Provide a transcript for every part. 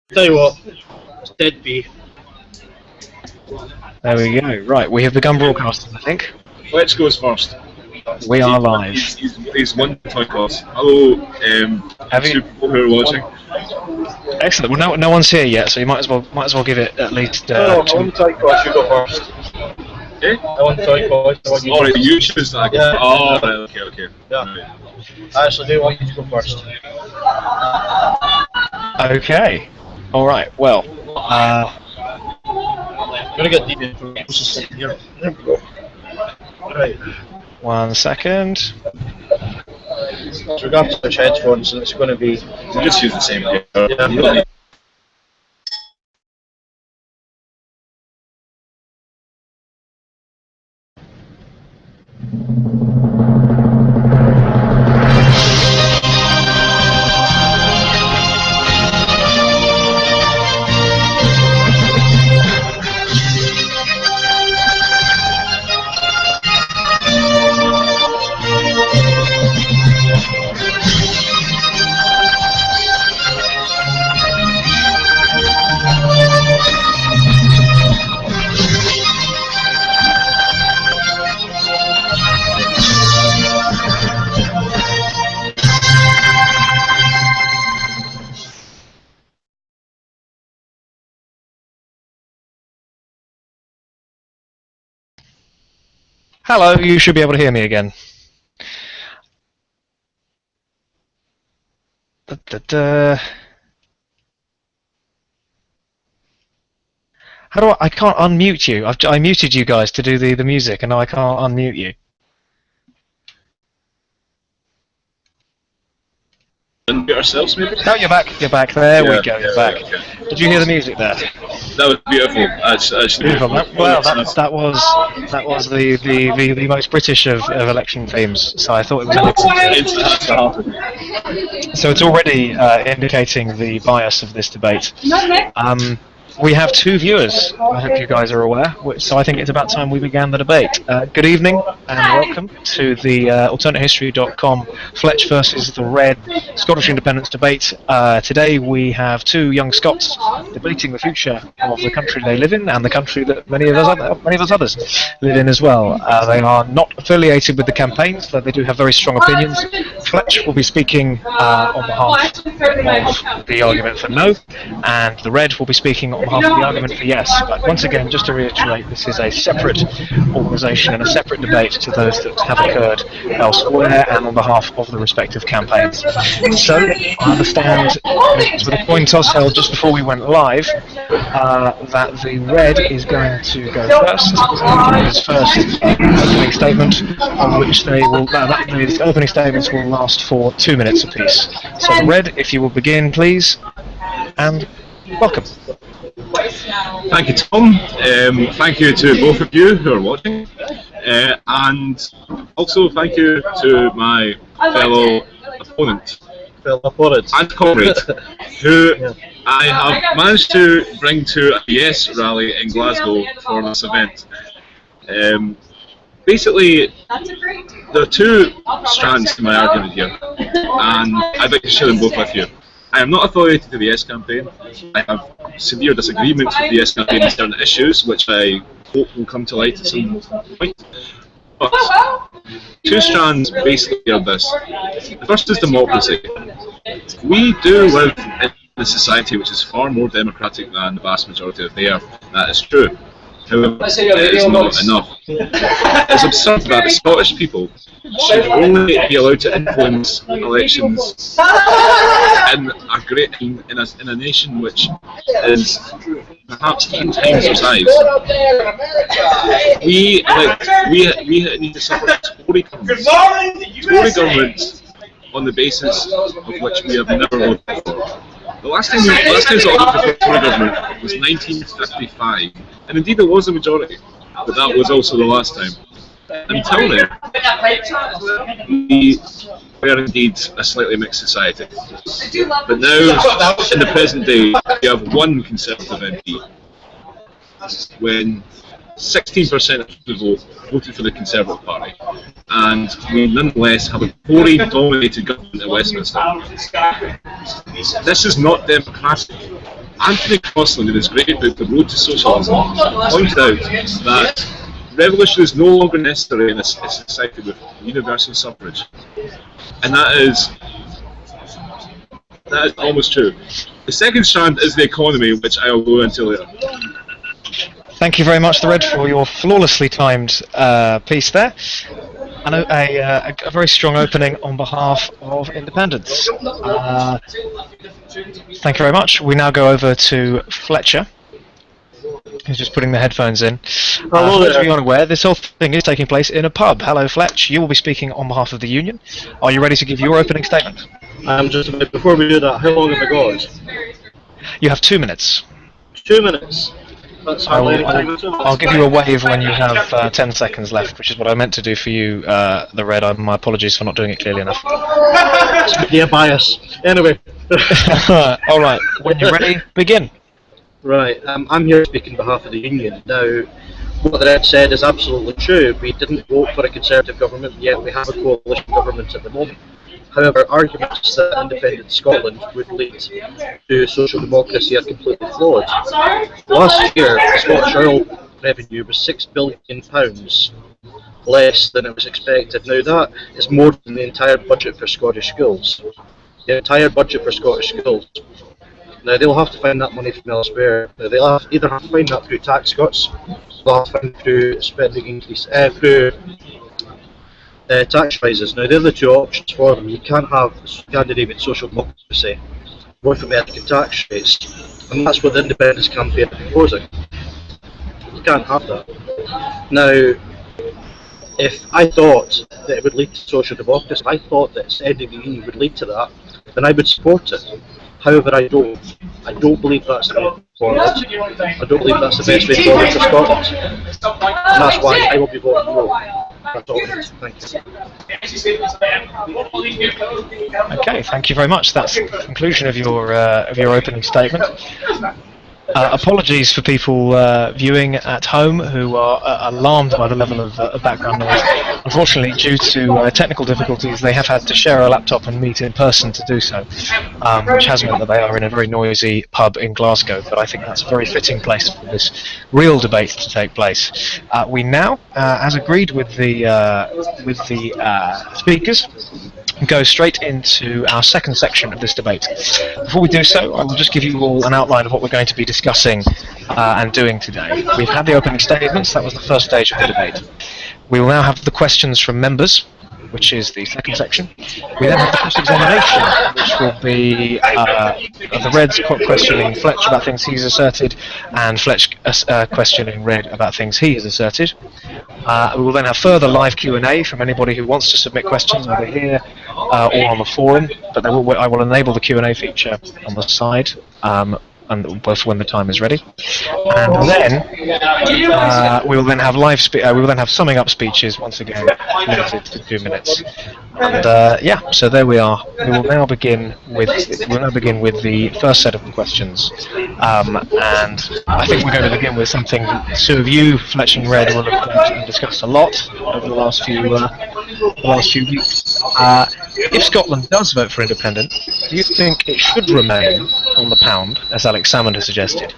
Tell you what, it's dead B. There we go. Right, we have begun broadcasting, I think. Fletch goes first. We are live. He's one toy class. Hello, people who are watching. Excellent. Well, no one's here yet, so you might as well give it at least. I want toy class. You go first. Eh? I want toy class. Alright, you choose that. Yeah. Oh, right, okay. Yeah. Right. I actually do want you to go first. Okay. All right. Well. I'm gonna get deep into here. There we go. Right. 1 second. So we're going to switch headphones, and it's going to be. We'll just use the same here. Yeah. Hello. You should be able to hear me again. How do I can't unmute you. I muted you guys to do the music, and now I can't unmute you. Unmute ourselves, maybe? No, you're back. You're back. There we go. Yeah, You're back. okay. Did you hear the music there? That was beautiful. Actually, Beautiful. Well, that was the most British of election themes. So I thought it was. So it's already indicating the bias of this debate. We have 2 viewers. I hope you guys are aware. So I think it's about time we began the debate. Good evening and welcome to the AlternateHistory.com Fletch versus The Red Scottish Independence debate. Today we have 2 young Scots debating the future of the country they live in and the country that many of us others live in as well. They are not affiliated with the campaigns, though they do have very strong opinions. Fletch will be speaking on behalf of the argument for no, and The Red will be speaking on behalf of the argument for yes. But once again, just to reiterate, this is a separate organisation and a separate debate to those that have occurred elsewhere and on behalf of the respective campaigns. So, I understand, with a coin toss held just before we went live, that the Red is going to go first. His first opening statement, on which they will. These opening statements will last for 2 minutes apiece. So, the Red, if you will begin, please, and welcome. Thank you, Tom. Thank you to both of you who are watching, and also thank you to my fellow opponent and comrade, who I have managed to bring to a yes rally in Glasgow for this event. Basically, there are 2 strands to my argument here, and I'd like to share them both with you. I am not affiliated to the Yes campaign. I have severe disagreements with the Yes campaign on certain issues, which I hope will come to light at some point. But 2 strands basically are this. The first is democracy. We do live in a society which is far more democratic than the vast majority of the earth. That is true. However, it is not enough. It's absurd that the Scottish people should only be allowed to influence elections in a nation which is perhaps 10 times our size. We need to support Tory governments on the basis of which we have never voted for. The last time I voted for Tory government was 1955, and indeed there was a majority, but that was also the last time. Until then, we were indeed a slightly mixed society. But now, in the present day, we have one Conservative MP, when 16% of the vote voted for the Conservative Party, and we nonetheless have a Tory-dominated government in Westminster. This is not democratic Anthony Crosland, in his great book The Road to Socialism, pointed out that revolution is no longer necessary in a society with universal suffrage. And that is almost true. The second strand is the economy, which I will go into later. Thank you very much, The Red, for your flawlessly timed piece there. And a very strong opening on behalf of independence. Thank you very much. We now go over to Fletcher, who's just putting the headphones in. For those of you unaware, this whole thing is taking place in a pub. Hello, Fletch. You will be speaking on behalf of the union. Are you ready to give your opening statement? Just a minute. Before we do that, how long have I got? You have 2 minutes. 2 minutes. That's I'll give you a wave when you have 10 seconds left, which is what I meant to do for you, The Red. My apologies for not doing it clearly enough. Yeah, bias. Anyway. Alright, when you're ready, begin. Right, I'm here speaking on behalf of the union. Now, what the Red said is absolutely true. We didn't vote for a Conservative government, yet we have a coalition government at the moment. However, arguments that independent Scotland would lead to social democracy are completely flawed. Last year, the Scottish oil revenue was £6 billion less than it was expected. Now that is more than the entire budget for Scottish schools. The entire budget for Scottish schools. Now they'll have to find that money from elsewhere. Now, they'll either have to find that through tax cuts, they'll have to find through spending increase, through tax rises. Now they're the two options for them. You can't have Scandinavian social democracy, North American tax rates, and that's what the independence campaign are proposing. You can't have that. Now, if I thought that it would lead to social democracy, if I thought that ending the EU would lead to that, then I would support it. However, I don't. I don't believe that's the way forward. I don't believe that's the best way forward for Scotland. And that's why I will be voting no. That's all. Thank you. Okay, thank you very much. That's the conclusion of your opening statement. Apologies for people viewing at home who are alarmed by the level of background noise. Unfortunately, due to technical difficulties, they have had to share a laptop and meet in person to do so, which has meant that they are in a very noisy pub in Glasgow, but I think that's a very fitting place for this real debate to take place. We now, as agreed with the speakers, go straight into our second section of this debate. Before we do so, I will just give you all an outline of what we're going to be discussing and doing today. We've had the opening statements, that was the first stage of the debate. We will now have the questions from members, which is the second section. We then have the cross-examination, which will be the Reds questioning Fletch about things he's asserted, and Fletch questioning Red about things he has asserted. We will then have further live Q&A from anybody who wants to submit questions, either here or on the forum, but I will enable the Q&A feature on the side, and both when the time is ready. And then we will then have we will then have summing up speeches once again, limited to 2 minutes. And yeah, so there we are. We will now begin with the first set of questions. And I think we're going to begin with something two of you, Fletch and Red, will have discussed a lot over the last few weeks. If Scotland does vote for independence, do you think it should remain on the pound, as Alex Salmond has suggested?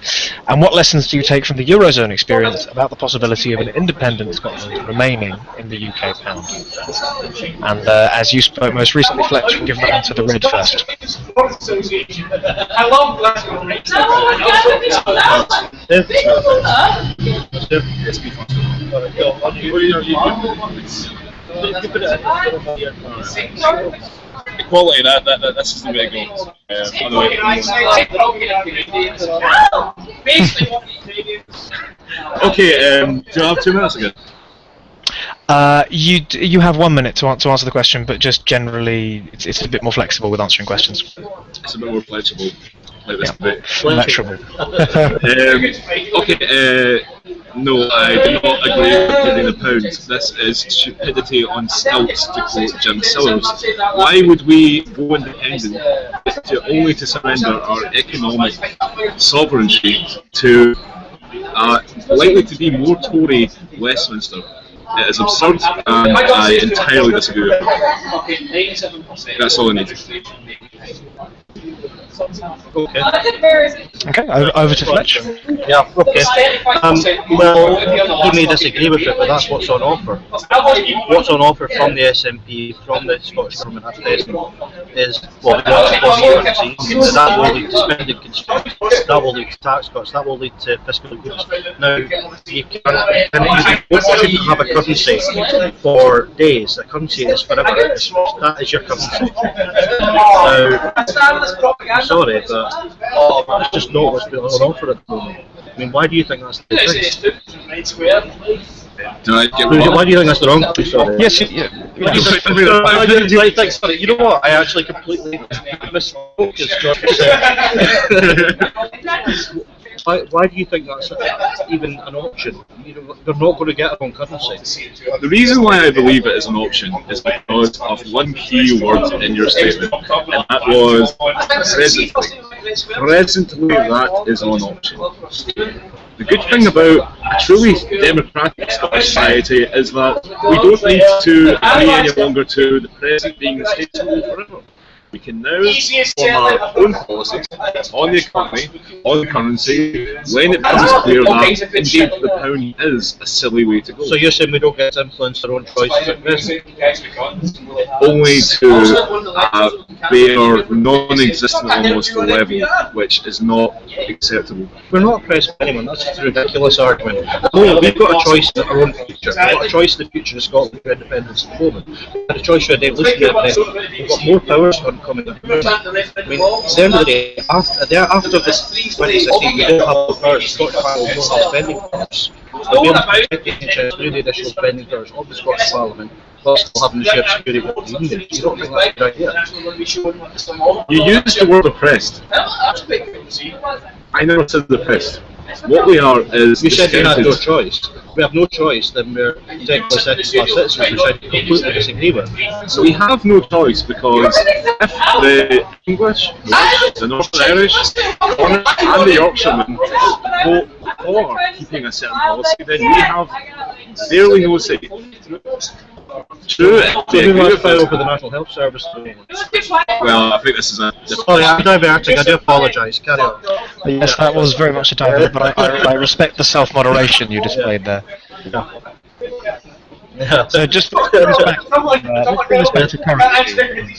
And what lessons do you take from the Eurozone experience about the possibility of an independent Scotland remaining in the UK pound? And as you spoke most recently, Fletch, we'll give that one to the Red first. Equality, this is the way to go. Okay, do you have 2 minutes again? You have 1 minute to answer the question, but just generally, it's a bit more flexible with answering questions. It's a bit more flexible. Like this debate. Flexible. No, I do not agree with giving the pound. This is stupidity on stilts, to quote Jim Sellers. Why would we go independent only to surrender our economic sovereignty to likely to be more Tory Westminster? It is absurd, and I entirely disagree with it. That's all I need. Okay. Okay, over to Fletch. Yeah, okay. Well, he may disagree with it, but that's what's on offer. What's on offer from the SNP, from the Scottish Government at present, is, well, the launch of currency. That will lead to spending constraints, that will lead to tax cuts, that will lead to fiscal goods. Now, you shouldn't have a currency for days. A currency is forever. That is your currency. Now, I'm sorry, but that's just not what's being on offer at the moment. I mean, why do you think that's the case? Why do you think that's the wrong thing? Sorry. Yes, Sorry, you know what? I actually completely misspoke. Why do you think that's even an option? They're not going to get their own currency. The reason why I believe it is an option is because of one key word in your statement, and that was presently. Presently, that is an option. The good thing about a truly democratic Scottish society is that we don't need to agree any longer to the present being the status quo forever. We can now form our own policies on the economy, on the currency, when it becomes clear that indeed the pound is a silly way to go. So you're saying we don't get to influence our own choices at present? Only to a bare, non-existent almost level, which is not acceptable. We're not oppressed by anyone, that's just a ridiculous argument. No, we've got a choice in our own future. We've got a choice in the future of Scotland for independence at the moment. We've got a choice for a devolution at the moment. We've got more powers coming up. I mean, at the end of the day, after this 2016, we don't have the powers. The Scottish Parliament will not have spending powers. They'll be able to protect the NHS through the additional spending powers of the Scottish Parliament, while still having the shared security with the Union. You don't think that's a good idea? You used the word oppressed. I never said oppressed. What we are is... You said we had no choice. We have no choice, then we're technically second-class citizens, which I completely disagree with. So we have no choice because if the English, the Northern Irish, and the Yorkshiremen vote for keeping a certain policy, then we have barely no say. True. So we must file for the National Health Service. Well, I think this is a... Sorry, I'm diverting. I do apologise. Carry on. Yes, that was very much a divert, but I respect the self-moderation you displayed there. Yeah. So just let's bring this back to currency.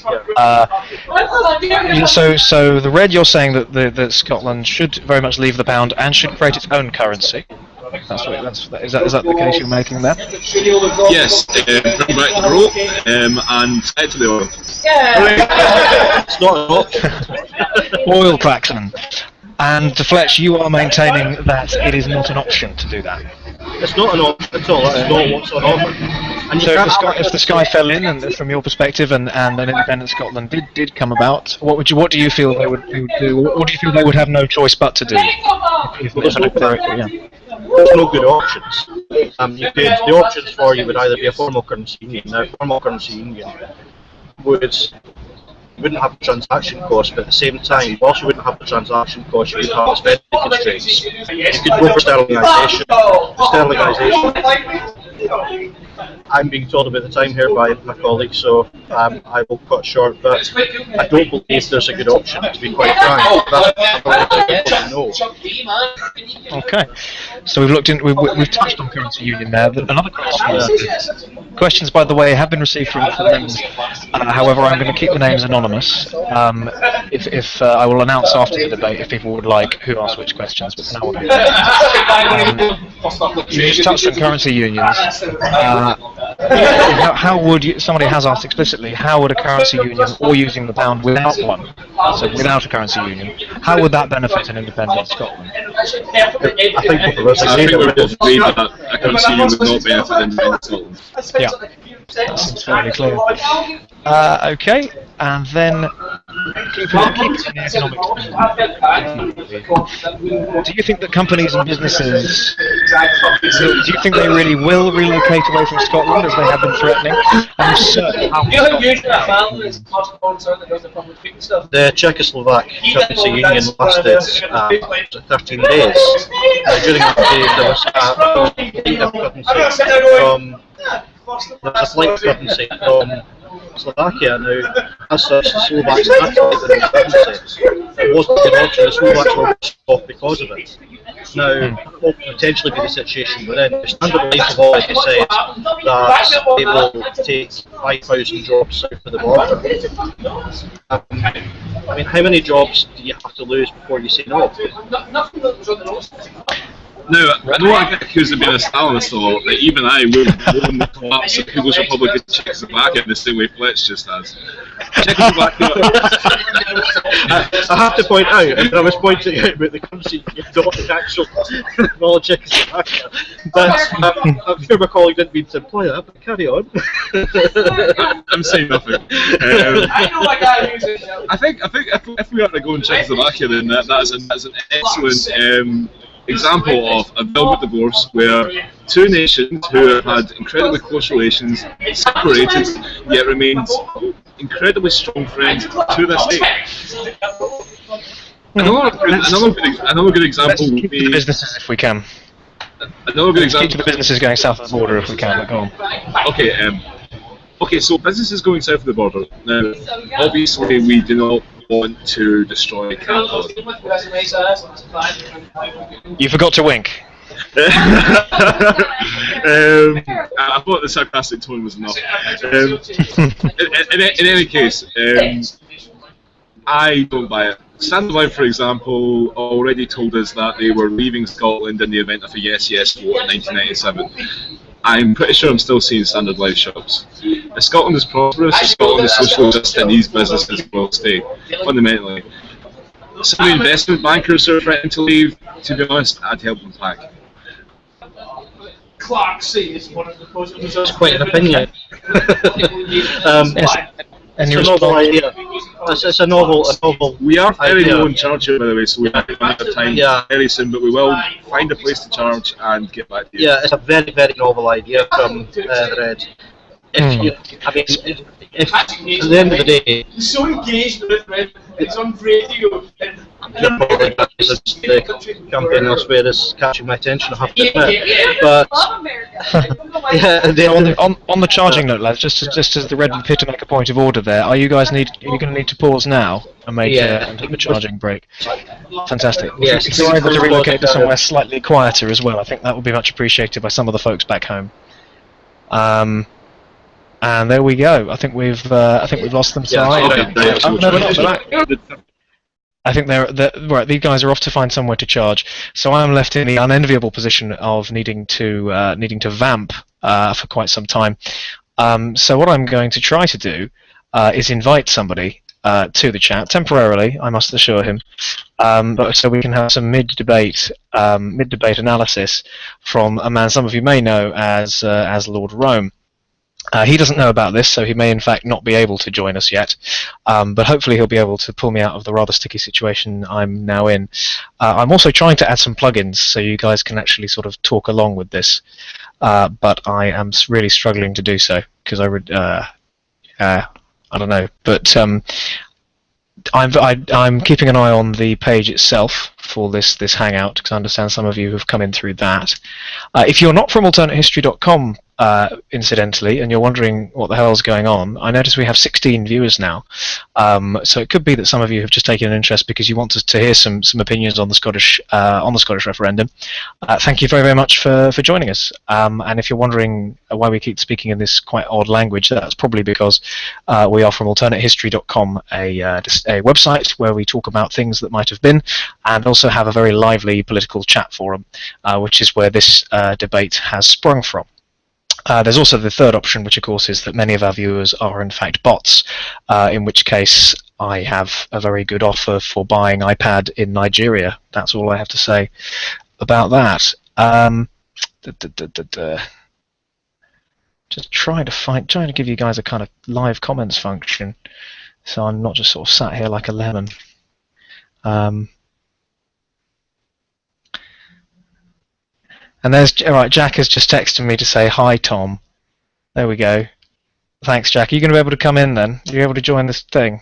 So the Red, you're saying that Scotland should very much leave the pound and should create its own currency. Is that the case you're making there? Yes, bring back the rope and back to the oil. It's not an option. Oil Claxon. And to Fletch, you are maintaining that it is not an option to do that. It's not an option at all. That's not what's on offer. And so if the sky fell in, and from your perspective, and an independent Scotland did come about, what do you feel they would do? What do you feel they would have no choice but to do? There's no good options. The options for you would either be a formal currency union. Now, formal currency union wouldn't have the transaction cost, but at the same time, you also wouldn't have the transaction cost, you would have the spending constraints. You could go for sterlingisation. I'm being told about the time here by my colleague, so I will cut short, but I don't believe there's a good option, to be quite frank. That's no. Okay, so we've touched on currency union there. Another question. Questions, by the way, have been received from members. However, I'm going to keep the names anonymous. If I will announce after the debate if people would like who asked which questions. But for now, you just touched on currency unions. How would somebody has asked explicitly, how would a currency union, or using the pound without one, so without a currency union, how would that benefit an independent Scotland? I think we both agree that a currency union would not benefit independent Scotland. Yeah, that seems fairly clear. Okay, and then keeping it in the economic do you think that companies and businesses, do you think they really will relocate away from Scotland as they have been threatening? And the Czechoslovak currency union lasted 13 days. During that period there was a flight of currency from Slovakia. Now, as such, the Slovaks had to take the redundancy. It wasn't an option. The Slovaks were off because of it. Now, that will potentially be the situation we're in. The Standard Life have already said that they will take 5,000 jobs south of the border. I mean, how many jobs do you have to lose before you say no? Now, I know I get accused of being a Stalinist a lot, but even I would mourn the collapse of People's Republic of Czechoslovakia in the same way Fletch just has. Czechoslovakia. I have to point out, and I was pointing out about the country you don't actually acknowledge Czechoslovakia, but I'm sure my colleague didn't mean to imply that, but carry on. I'm saying nothing. I think if we are to go in Czechoslovakia, then that's an excellent example of a velvet divorce where two nations who have had incredibly close relations separated yet remained incredibly strong friends to this day. Another good example would keep be the businesses if we can. Another good example. Keep the businesses going south of the border if we can. But go on. Okay, so businesses going south of the border. Now, obviously, we do not want to destroy capitalism. You forgot to wink. I thought the sarcastic tone was enough. In any case, I don't buy it. Standard Life, for example, already told us that they were leaving Scotland in the event of a yes-yes vote in 1997. I'm pretty sure I'm still seeing Standard Life shops. If Scotland is prosperous, if Scotland is socially just, then these businesses will stay, fundamentally. Some of the investment bankers are threatening to leave. To be honest, I'd help them pack. That's quite an opinion. And it's a novel idea. It's a novel. We are very idea. low in charge here, by the way, so we might run out of time very soon, but we will find a place to charge and get back to you. Yeah, it's a very, very novel idea from The Red. If at the end of the day, he's so engaged with it, it's on radio. The campaign elsewhere is catching my attention, I have to admit. But on the charging note, lads, just as the Red would appear to make a point of order there, are you going to need to pause now and and take a charging break? Fantastic. Yes. If you're able to relocate to somewhere slightly quieter as well, I think that would be much appreciated by some of the folks back home. And there we go. I think we've lost them. I think right. These guys are off to find somewhere to charge. So I am left in the unenviable position of needing to vamp for quite some time. So what I'm going to try to do is invite somebody to the chat temporarily. I must assure him, but so we can have some mid-debate analysis from a man some of you may know as Lord Rome. He doesn't know about this, so he may in fact not be able to join us yet, but hopefully he'll be able to pull me out of the rather sticky situation I'm now in. I'm also trying to add some plugins so you guys can actually sort of talk along with this, but I am really struggling to do so because I don't know, but I'm keeping an eye on the page itself for this hangout because I understand some of you have come in through that. If you're not from AlternateHistory.com, incidentally, and you're wondering what the hell's going on, I notice we have 16 viewers now. So it could be that some of you have just taken an interest because you want to hear some opinions on the Scottish referendum. Thank you very, very much for joining us. And if you're wondering why we keep speaking in this quite odd language, that's probably because we are from AlternateHistory.com, a website where we talk about things that might have been, and also have a very lively political chat forum, which is where this debate has sprung from. There's also the third option, which of course is that many of our viewers are in fact bots, in which case I have a very good offer for buying iPad in Nigeria. That's all I have to say about that. Just trying to give you guys a kind of live comments function, so I'm not just sort of sat here like a lemon. And alright, Jack has just texted me to say hi, Tom. There we go. Thanks, Jack. Are you going to be able to come in then? Are you able to join this thing?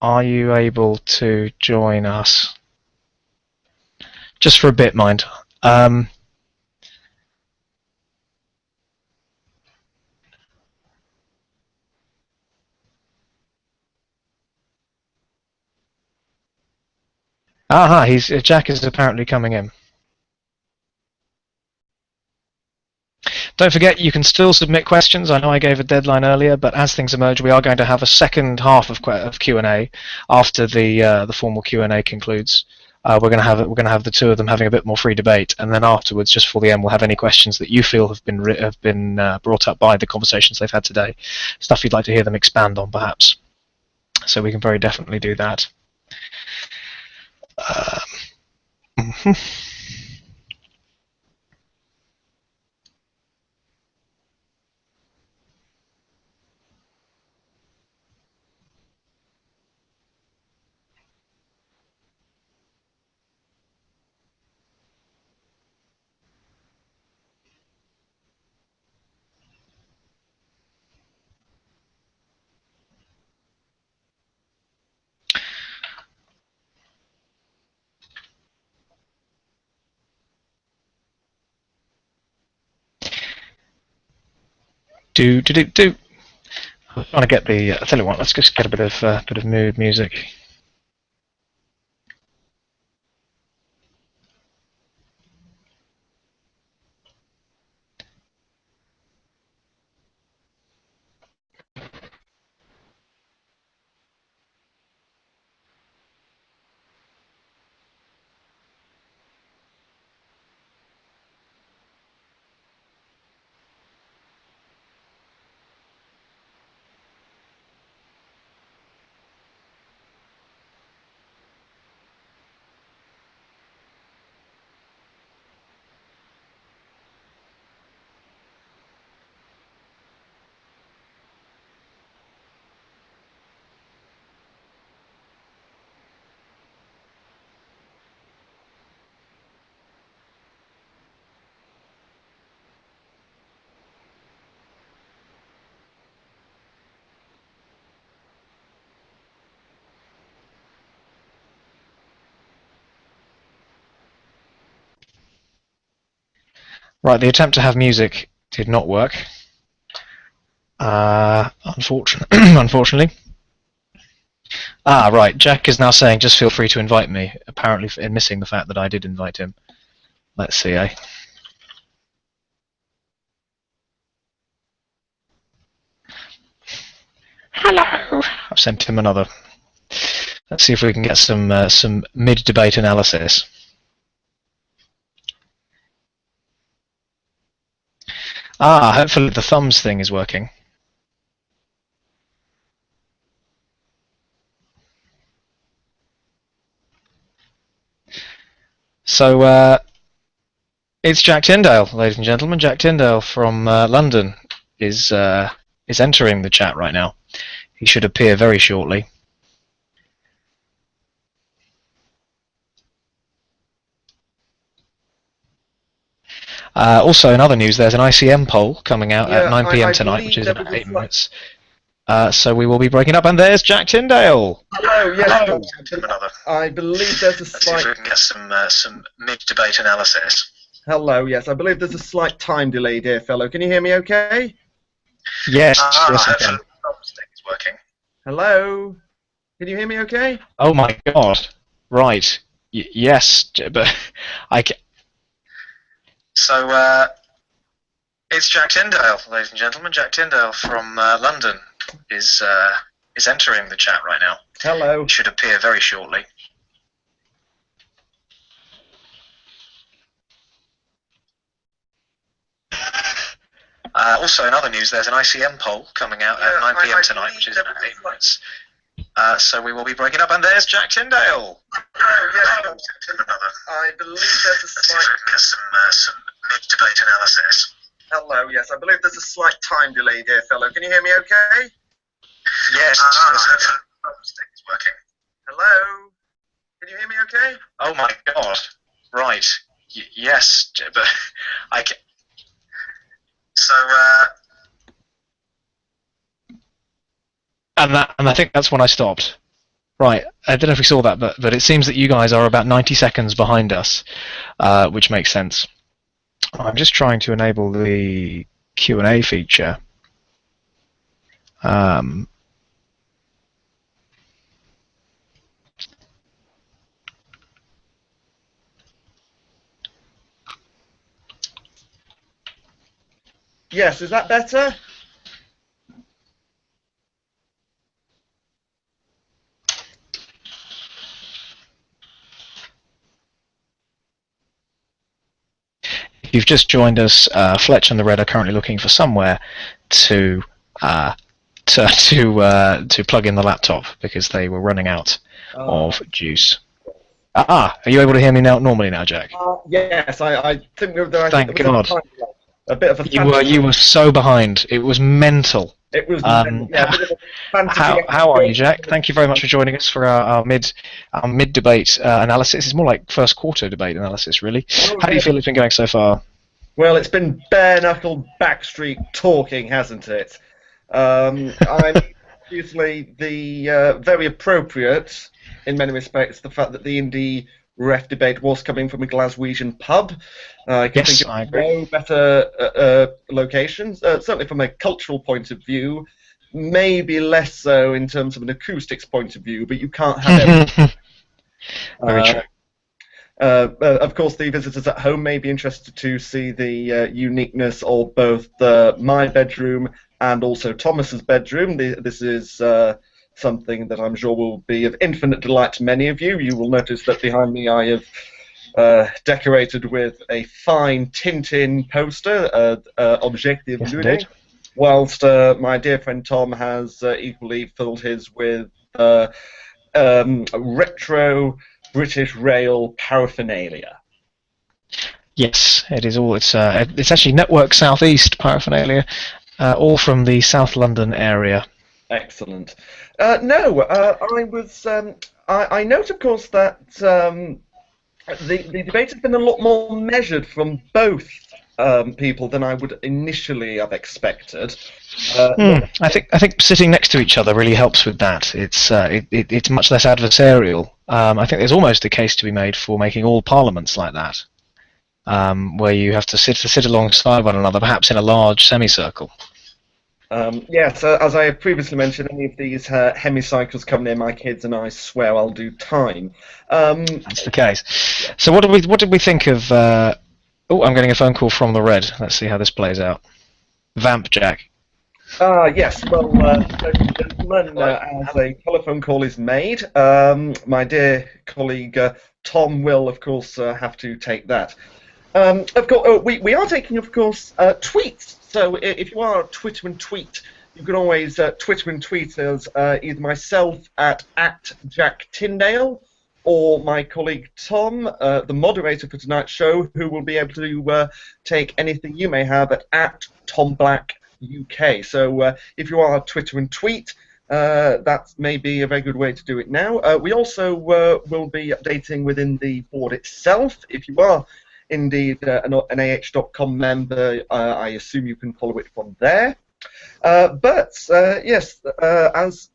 Are you able to join us? Just for a bit, mind. Aha, Jack is apparently coming in. Don't forget, you can still submit questions. I know I gave a deadline earlier, but as things emerge, we are going to have a second half of Q&A after the formal Q&A concludes. We're going to have the two of them having a bit more free debate, and then afterwards, just for the end, we'll have any questions that you feel have been brought up by the conversations they've had today, stuff you'd like to hear them expand on, perhaps. So we can very definitely do that. Do. I want to get the. I tell you what. Let's just get a bit of mood music. Right, the attempt to have music did not work. Unfortunately. Right. Jack is now saying, just feel free to invite me, apparently missing the fact that I did invite him. Let's see, Hello! I've sent him another. Let's see if we can get some mid-debate analysis. Hopefully the thumbs thing is working. So, it's Jack Tyndale, ladies and gentlemen. Jack Tyndale from London is entering the chat right now. He should appear very shortly. Also, in other news, there's an ICM poll coming out at 9 PM tonight, which is in 8 minutes. So we will be breaking up, and there's Jack Tyndale. Hello, yes. Hello. I believe there's a Let's see if we can get some mid-debate analysis. Hello, yes. I believe there's a slight time delay, dear fellow. Can you hear me okay? Yes, yes, I can. It's working. Hello? Can you hear me okay? Oh my god. Right. Yes, but I can. So, it's Jack Tyndale, ladies and gentlemen. Jack Tyndale from London is entering the chat right now. Hello. He should appear very shortly. Also, in other news, there's an ICM poll coming out at 9 PM tonight, which is in 8 minutes. So we will be breaking up, and there's Jack Tyndale. Yes. I believe there's a slight... some mid-debate analysis. Hello, yes. I believe there's a slight time delay, dear fellow. Can you hear me okay? Yes, it's working. Hello? Can you hear me okay? Oh my god. Right. Yes, but I can. So, and I think that's when I stopped. Right, I don't know if we saw that, but it seems that you guys are about 90 seconds behind us, which makes sense. I'm just trying to enable the Q&A feature. Yes, is that better? If you've just joined us, Fletch and The Red are currently looking for somewhere to plug in the laptop because they were running out of juice. Are you able to hear me now? Normally now, Jack. Yes, I think there was Thank God. a bit of a You were so behind. It was mental. It was yeah, a bit of a fantasy. How are you, Jack? Thank you very much for joining us for our mid debate analysis. It's more like first quarter debate analysis, really. How do you feel it's been going so far? Well, it's been bare knuckle backstreet talking, hasn't it? I'm obviously the very appropriate, in many respects, the fact that the indie ref debate was coming from a Glaswegian pub. I can think of no better locations, certainly from a cultural point of view, maybe less so in terms of an acoustics point of view, but you can't have everything. Very true. Of course, the visitors at home may be interested to see the uniqueness of both my bedroom and also Thomas's bedroom. This is something that I'm sure will be of infinite delight to many of you. You will notice that behind me I have decorated with a fine Tintin poster, Objective Ludic, whilst my dear friend Tom has equally filled his with retro British Rail paraphernalia. Yes, it is all. It's actually Network Southeast paraphernalia, all from the South London area. Excellent. I note, of course, that the debate has been a lot more measured from both people than I would initially have expected. I think sitting next to each other really helps with that. It's much less adversarial. I think there's almost a case to be made for making all parliaments like that, where you have to sit alongside one another, perhaps in a large semicircle. Yes, as I have previously mentioned, any of these hemicycles come near my kids, and I swear I'll do time. That's the case. So what did we think of? Oh, I'm getting a phone call from the Red. Let's see how this plays out. Vamp, Jack. Yes, well, gentlemen, as a telephone call is made, my dear colleague Tom will, of course, have to take that. Of course, we are taking, of course, tweets. So if you are Twitter and tweet, you can always Twitter and tweet us either myself at Jack Tyndale or my colleague Tom, the moderator for tonight's show, who will be able to take anything you may have at Tom Black UK. So if you are Twitter and tweet, that may be a very good way to do it now. We also will be updating within the board itself. If you are indeed an AH.com member, I assume you can follow it from there. Yes, as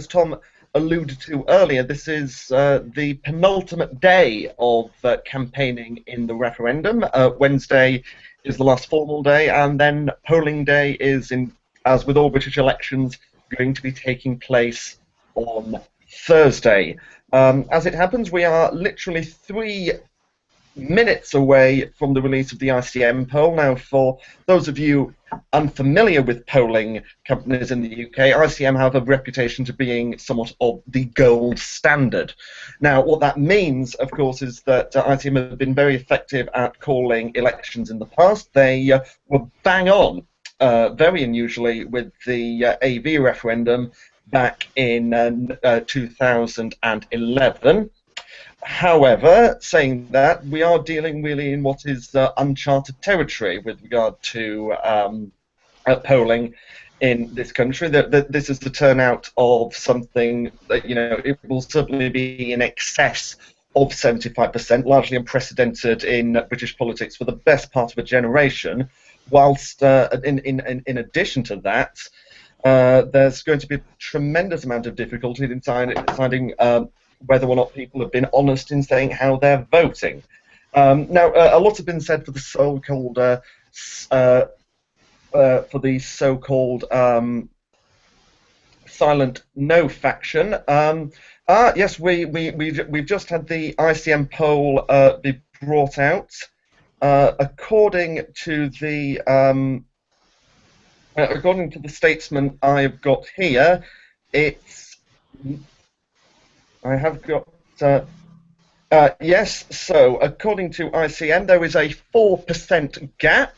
Tom alluded to earlier, this is the penultimate day of campaigning in the referendum. Wednesday is the last formal day, and then polling day is, as with all British elections, going to be taking place on Thursday. As it happens, we are literally 3 minutes away from the release of the ICM poll. Now, for those of you unfamiliar with polling companies in the UK, ICM have a reputation to being somewhat of the gold standard. Now, what that means, of course, is that ICM have been very effective at calling elections in the past. They were bang on, very unusually, with the AV referendum back in 2011. However, saying that, we are dealing really in what is uncharted territory with regard to polling in this country. This is the turnout of something that, it will certainly be in excess of 75%, largely unprecedented in British politics for the best part of a generation. Whilst, in addition to that, there's going to be a tremendous amount of difficulty in deciding whether or not people have been honest in saying how they're voting. Now, a lot has been said for the so-called silent no faction. Yes, we've just had the ICM poll be brought out. according to the statement I've got here, I have got. Yes, so according to ICM, there is a 4% gap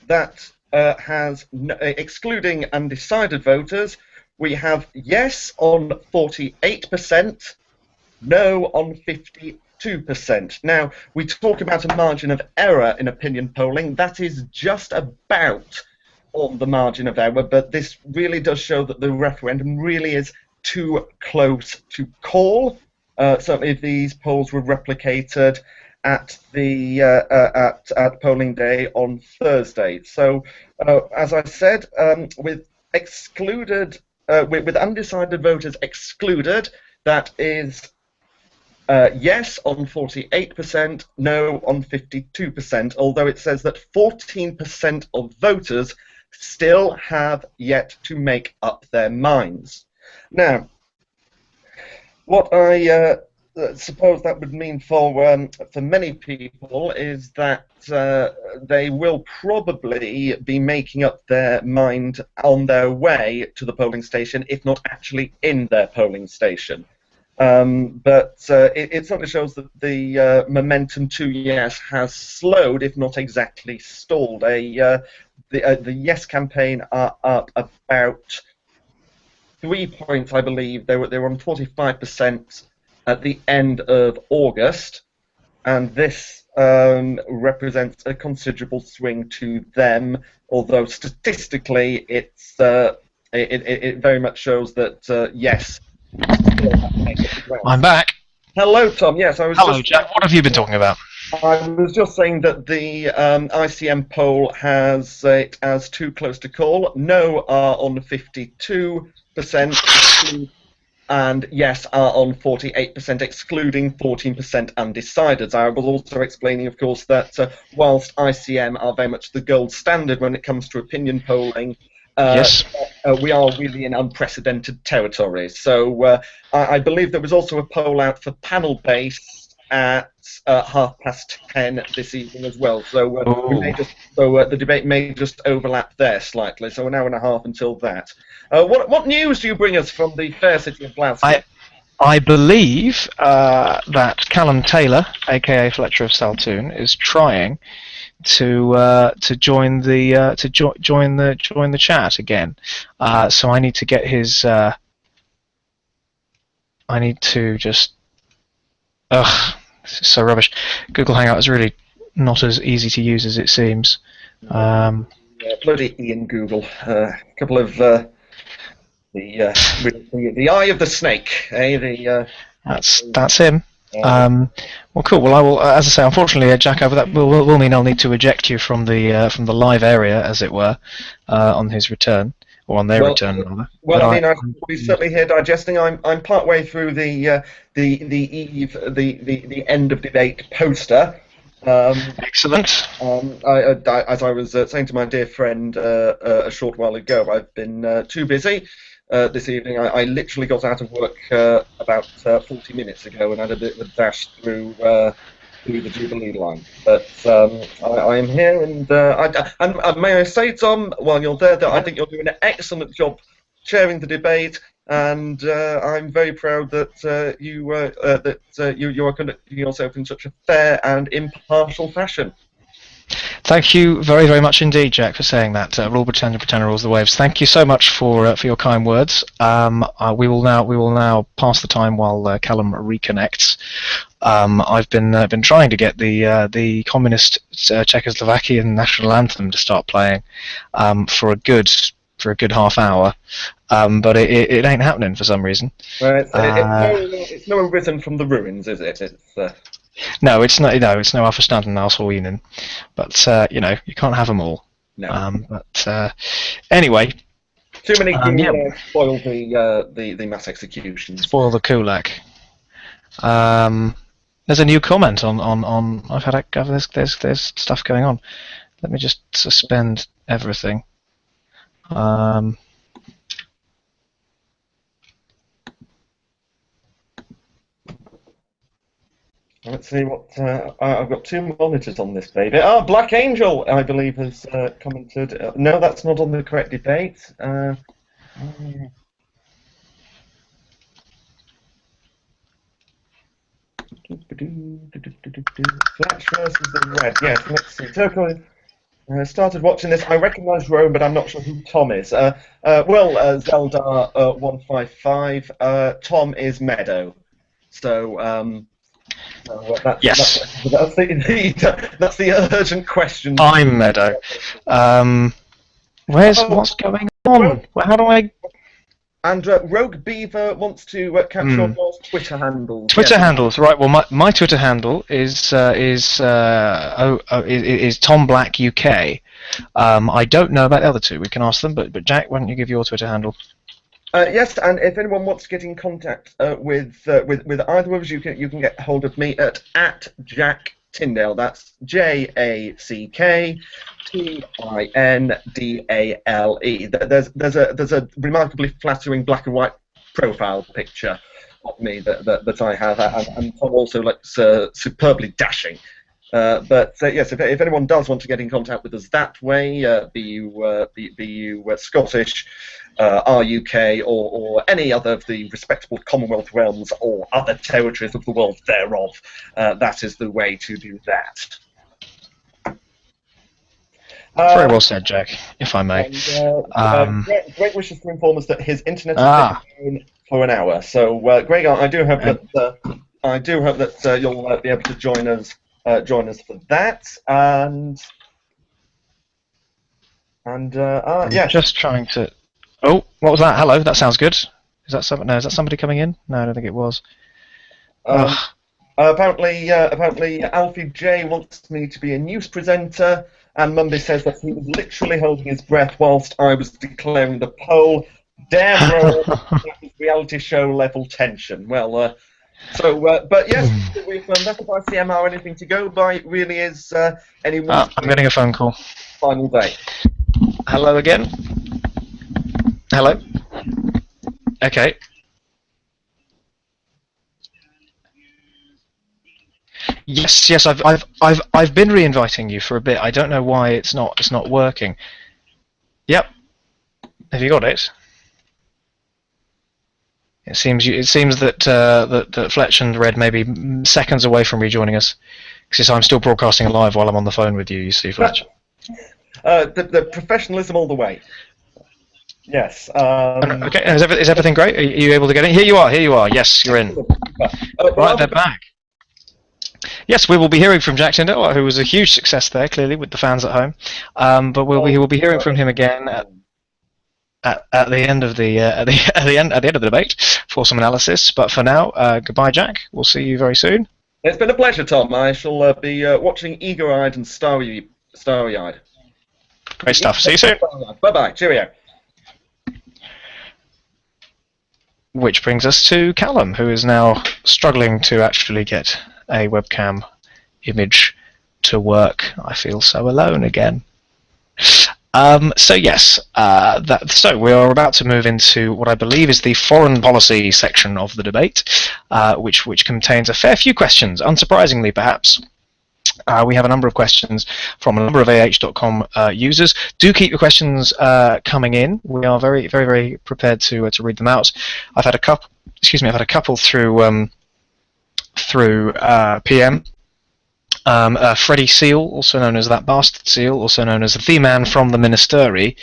that has, excluding undecided voters, we have yes on 48%, no on 52%. Now, we talk about a margin of error in opinion polling. That is just about on the margin of error, but this really does show that the referendum really is too close to call. Certainly, these polls were replicated at the at polling day on Thursday. So, as I said, with undecided voters excluded, that is yes on 48%, no on 52%. Although it says that 14% of voters still have yet to make up their minds. Now, what I suppose that would mean for many people is that they will probably be making up their mind on their way to the polling station, if not actually in their polling station. But it certainly shows that the momentum to yes has slowed, if not exactly stalled. The yes campaign are up about 3 points, I believe. They were on 45% at the end of August, and this represents a considerable swing to them. Although statistically, it very much shows that yes. I'm back. Hello, Tom. Yes, I was. Hello, Jack. What have you been talking about? I was just saying that the ICM poll has it as too close to call. No are on 52%, and yes are on 48%, excluding 14% undecideds. I was also explaining, of course, that whilst ICM are very much the gold standard when it comes to opinion polling, Yes. We are really in unprecedented territory. So I believe there was also a poll out for panel-based at 10:30 this evening as well. So the debate may just overlap there slightly. So an hour and a half until that. What news do you bring us from the fair city of Glasgow? I believe that Callum Taylor, aka Fletcher of Saltoun, is trying to join the chat again. So I need to get his. I need to just. Ugh, this is so rubbish. Google Hangout is really not as easy to use as it seems. Yeah, bloody Ian Google. A couple of the eye of the snake, eh? That's him. Well, cool. Well, I will. As I say, unfortunately, Jack, that will mean I'll need to eject you from the live area, as it were, on his return or on their return, rather. Well, I mean, I'll be certainly here digesting. I'm part way through the end of debate poster. Excellent. As I was saying to my dear friend a short while ago, I've been too busy. This evening, I literally got out of work about 40 minutes ago and had a bit of a dash through the Jubilee line. But I am here, and may I say, Tom, while you're there, that I think you're doing an excellent job chairing the debate, and I'm very proud that you are conducting yourself in such a fair and impartial fashion. Thank you very, very much indeed, Jack, for saying that. Rule Britannia, Britannia rules the waves. Thank you so much for your kind words. We will now pass the time while Callum reconnects. I've been trying to get the communist Czechoslovakian national anthem to start playing for a good half hour, but it ain't happening for some reason. Well, it's no risen from the ruins, is it? No, it's not. No, it's no Afghanistan Ihnen, but you can't have them all. No. But anyway, too many spoil the mass executions. Spoil the kulak. There's a new comment on. I've had there's stuff going on. Let me just suspend everything. Let's see what I've got 2 monitors on this baby. Ah, Black Angel, I believe, has commented. No, that's not on the correct debate. Fletch versus the Red. Yes, let's see. Turco started watching this. I recognise Rome, but I'm not sure who Tom is. Zelda 155. Tom is Meadow. So Yes. that's the urgent question. I'm Meadow. What's going on? How do I... And Rogue Beaver wants to capture your Twitter handles. Twitter handles, right? Well, my Twitter handle is Tom Black UK. I don't know about the other two. We can ask them, but Jack, why don't you give your Twitter handle? Yes, and if anyone wants to get in contact with either of us, you can get hold of me at Jack Tyndale. That's JACKTINDALE. There's a remarkably flattering black and white profile picture of me that I have, and Tom also looks superbly dashing. Yes, if anyone does want to get in contact with us that way, be you Scottish, UK, or any other of the respectable Commonwealth realms or other territories of the world thereof, that is the way to do that. Very well said, Jack, if I may. Greg wishes to inform us that his internet has been down for an hour. So, Greg, I do hope that you'll be able to join us for that. Yeah. Just trying to. Oh, what was that? Hello, that sounds good. Is that something? No, is that somebody coming in? No, I don't think it was. Apparently, Alfie J wants me to be a news presenter. And Monday says that he was literally holding his breath whilst I was declaring the poll. Damn, bro, that was reality show level tension. Well, but yes, that's about CMR. Anything to go by? It really is anyone. I'm getting a phone call. Final day. Hello again. Hello. Okay. Yes, I've been re-inviting you for a bit. I don't know why it's not working. Yep. Have you got it? It seems that that Fletch and The Red may be seconds away from rejoining us, because I'm still broadcasting live while I'm on the phone with you. You see, Fletch. The professionalism all the way. Yes. Okay. Is everything great? Are you able to get in? Here you are. Yes, you're in. Right, they're back. Yes, we will be hearing from Jack Tyndale, who was a huge success there, clearly, with the fans at home. But we'll be hearing from him again at the end of the debate for some analysis. But for now, goodbye, Jack. We'll see you very soon. It's been a pleasure, Tom. I shall be watching eager-eyed and starry-eyed. Great stuff. See you soon. Bye-bye. Cheerio. Which brings us to Callum, who is now struggling to actually get a webcam image to work. I feel so alone again. So yes, so we are about to move into what I believe is the foreign policy section of the debate, which contains a fair few questions, unsurprisingly perhaps. We have a number of questions from a number of AH.com users. Do keep your questions coming in. We are very, very, very prepared to read them out. I've had a couple. Excuse me. I've had a couple through PM. Freddie Seal, also known as That Bastard Seal, also known as the Man from the Ministeri,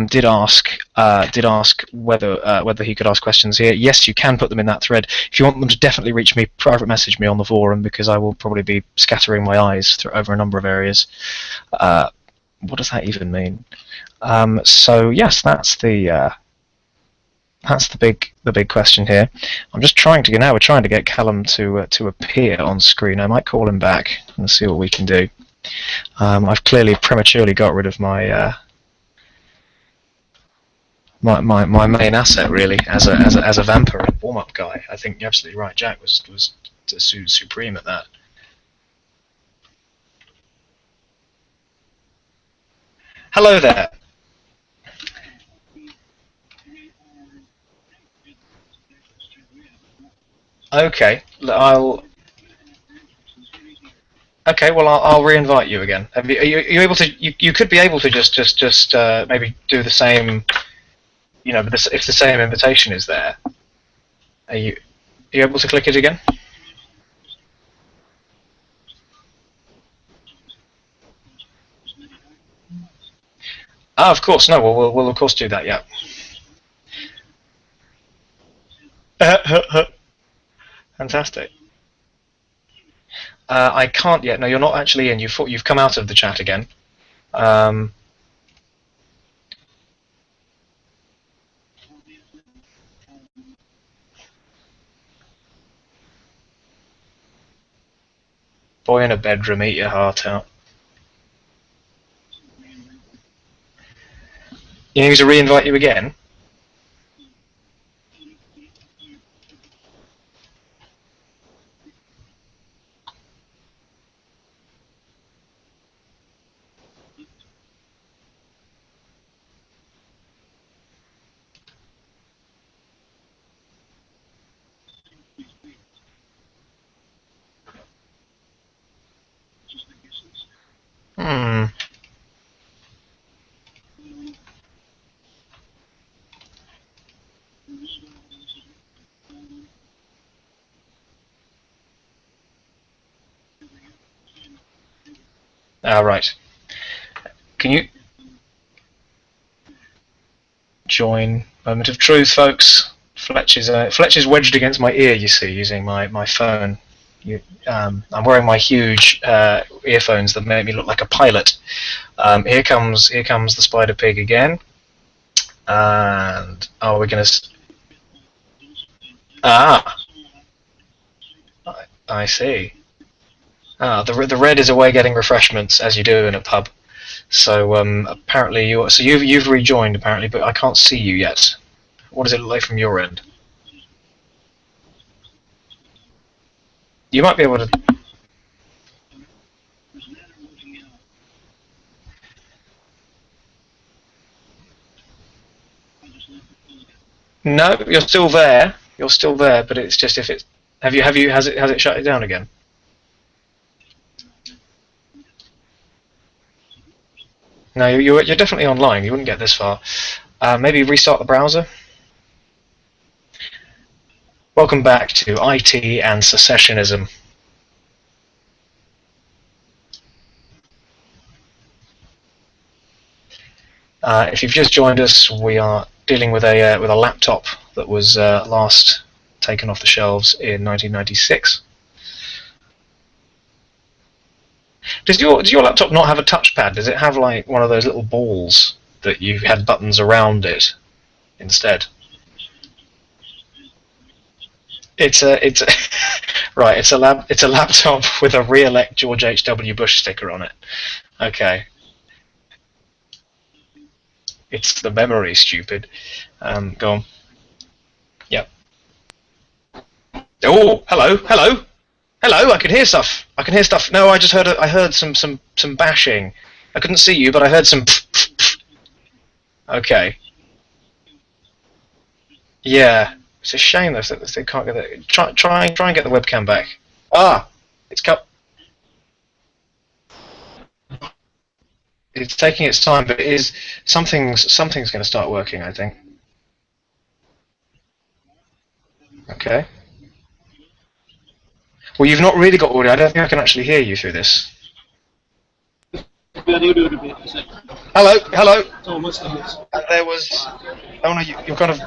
did ask whether he could ask questions here. Yes, you can put them in that thread. If you want them to definitely reach me, private message me on the forum, because I will probably be scattering my eyes over a number of areas. What does that even mean? So yes, that's the big question here. I'm just trying to we're trying to get Callum to appear on screen. I might call him back and see what we can do. I've clearly prematurely got rid of my my main asset, really, as a vamper and warm-up guy. I think you're absolutely right. Jack was supreme at that. Hello there. Okay, Okay, well I'll re-invite you again. Are you able to? You could be able to just maybe do the same. But if the same invitation is there, are you able to click it again? Ah, of course. No, we'll of course do that. Yeah. Fantastic. I can't yet. No, you're not actually in. You've come out of the chat again. Boy in a bedroom, eat your heart out. You need me to re-invite you again? Hmm. Ah, right. Can you join? Moment of truth, folks. Fletch is wedged against my ear, you see, using my phone. I'm wearing my huge earphones that make me look like a pilot. Here comes the spider pig again. And are we going to? Ah, I see. Ah, the red is away getting refreshments, as you do in a pub. So apparently you've rejoined apparently, but I can't see you yet. What does it look like from your end? You might be able to. No, you're still there. You're still there, but it's just if it's. Has it shut it down again? No, you're definitely online. You wouldn't get this far. Maybe restart the browser. Welcome back to IT and secessionism. If you've just joined us, we are dealing with a laptop that was last taken off the shelves in 1996. Does your laptop not have a touchpad? Does it have like one of those little balls that you had buttons around it instead? It's a right. It's a laptop with a re-elect George H.W. Bush sticker on it. Okay. It's the memory, stupid. Go on. Yep. Oh, hello. I can hear stuff. No, I just heard some bashing. I couldn't see you, but I heard some. Okay. Yeah, it's a shame though that they can't get it. Try and get the webcam back. Ah, it's cut. It's taking its time, but it is something's going to start working, I think. Okay. Well, you've not really got audio. I don't think I can actually hear you through this. Hello. And there was. Oh no, you're kind of.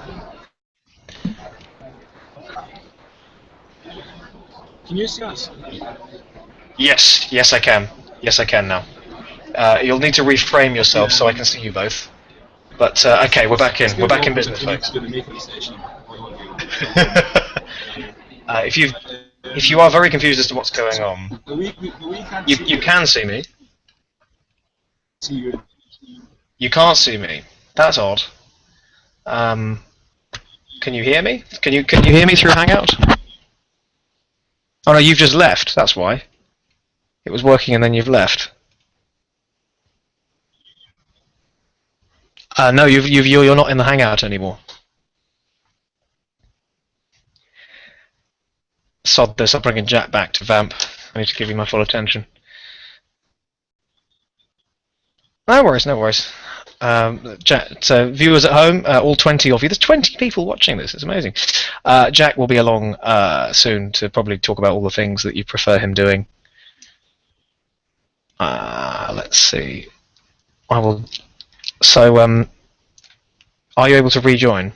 Can you see us? Yes, I can. Yes, I can now. You'll need to reframe yourself so I can see you both. But okay, we're back in. We're back in business, folks. If you are very confused as to what's going on, you can see me. You can't see me. That's odd. Can you hear me? Can you hear me through Hangout? Oh no, you've just left. That's why. It was working and then you've left. No, you're not in the Hangout anymore. Sod this, I'm bringing Jack back to Vamp. I need to give you my full attention. No worries, no worries. So viewers at home, all 20 of you, there's 20 people watching this, it's amazing. Jack will be along soon to probably talk about all the things that you prefer him doing. Let's see. I will. So, are you able to rejoin?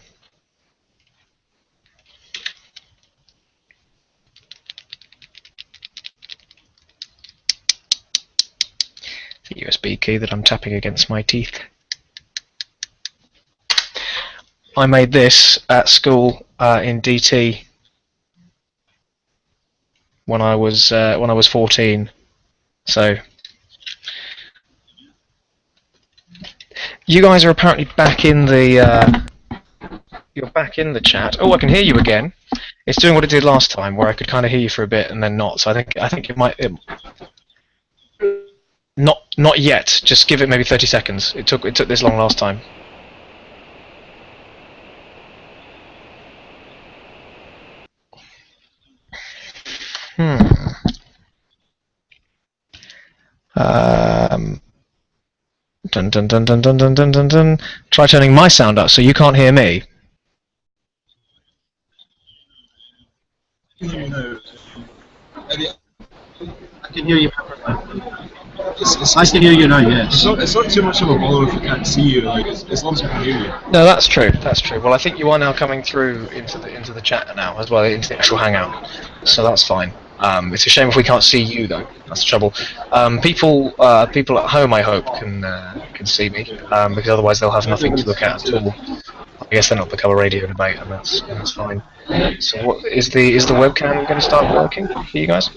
The USB key that I'm tapping against my teeth. I made this at school in DT when I was 14. So you guys are apparently back in the you're back in the chat. Oh, I can hear you again. It's doing what it did last time, where I could kind of hear you for a bit and then not. So I think it might. Not yet. Just give it maybe 30 seconds. It took this long last time. Dun dun dun dun dun dun dun dun dun. Try turning my sound up so you can't hear me. I can hear you. I can hear you now, yes. It's not too much of a bother if we can't see you, like, as long as we can hear you. No, that's true. That's true. Well, I think you are now coming through into the chat now as well, into the actual hangout. So that's fine. It's a shame if we can't see you though. That's the trouble. People at home, I hope, can see me because otherwise they'll have nothing to look at all. I guess they're not become a radio debate, and that's fine. So, what is the webcam going to start working for you guys?